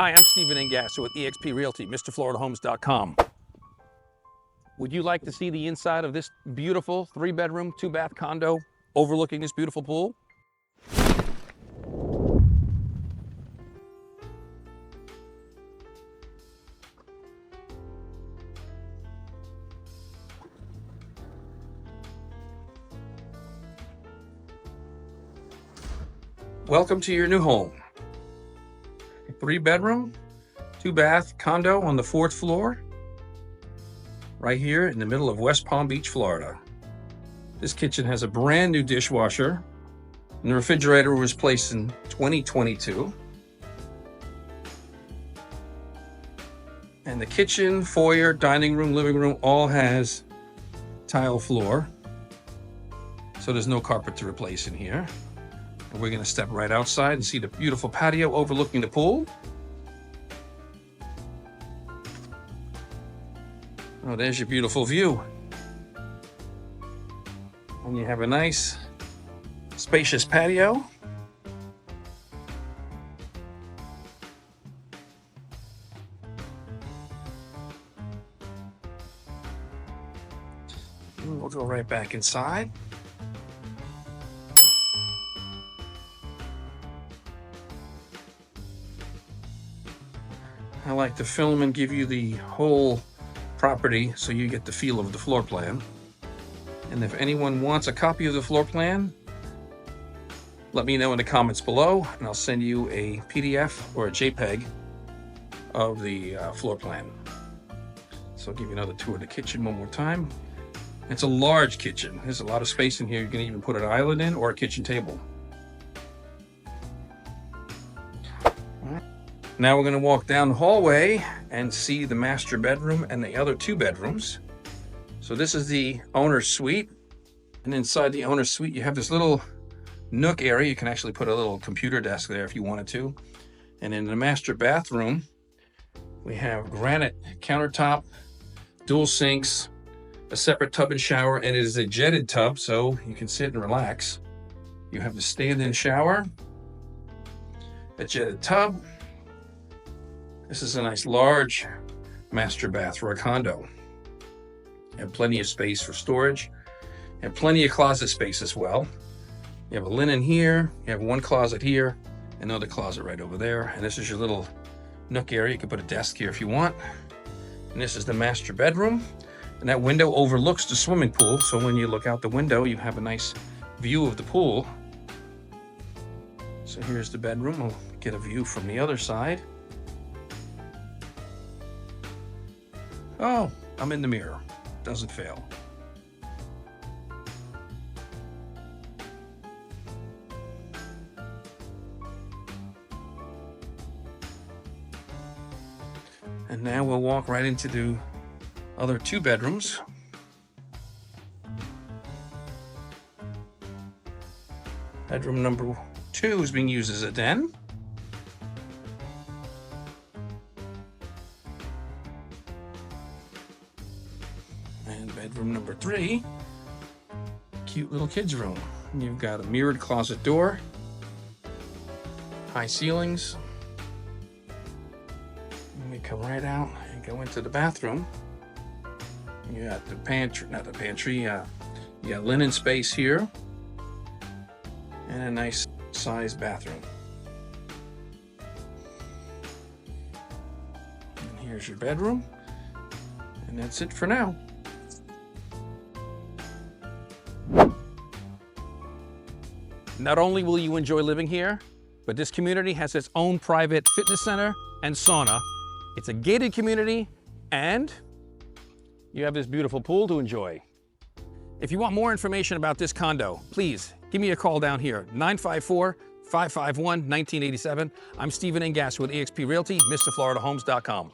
Hi, I'm Stephen Engasser with eXp Realty, MrFloridaHomes.com. Would you like to see the inside of this beautiful 3-bedroom, 2-bath condo overlooking this beautiful pool? Welcome to your new home. 3-bedroom, 2-bath condo on the 4th floor, right here in the middle of West Palm Beach, Florida. This kitchen has a brand new dishwasher, and the refrigerator was placed in 2022. And the kitchen, foyer, dining room, living room all has tile floor, so there's no carpet to replace in here. And we're going to step right outside and see the beautiful patio overlooking the pool. Oh, there's your beautiful view. And you have a nice, spacious patio. And we'll go right back inside. I like to film and give you the whole property so you get the feel of the floor plan. And if anyone wants a copy of the floor plan, let me know in the comments below, and I'll send you a PDF or a JPEG of the floor plan. So I'll give you another tour of the kitchen one more time. It's a large kitchen. There's a lot of space in here. You can even put an island in or a kitchen table. Now we're going to walk down the hallway and see the master bedroom and the other 2 bedrooms. So this is the owner's suite. And inside the owner's suite, you have this little nook area. You can actually put a little computer desk there if you wanted to. And in the master bathroom, we have granite countertop, dual sinks, a separate tub and shower, and it is a jetted tub, so you can sit and relax. You have the stand-in shower, a jetted tub. This is a nice large master bath for a condo. You have plenty of space for storage and plenty of closet space as well. You have a linen here, you have one closet here, another closet right over there, and this is your little nook area. You can put a desk here if you want. And this is the master bedroom, and that window overlooks the swimming pool, so when you look out the window, you have a nice view of the pool. So here's the bedroom. We'll get a view from the other side. Oh, I'm in the mirror. Doesn't fail. And now we'll walk right into the other 2 bedrooms. Bedroom number 2 is being used as a den. And bedroom number 3, cute little kids room. And you've got a mirrored closet door, high ceilings. And we come right out and go into the bathroom. You got the pantry, not the pantry, you got linen space here, and a nice sized bathroom. And here's your bedroom, and that's it for now. Not only will you enjoy living here, but this community has its own private fitness center and sauna. It's a gated community, and you have this beautiful pool to enjoy. If you want more information about this condo, please give me a call down here, 954-551-1987. I'm Stephen Engasser with eXp Realty, MrFloridaHomes.com.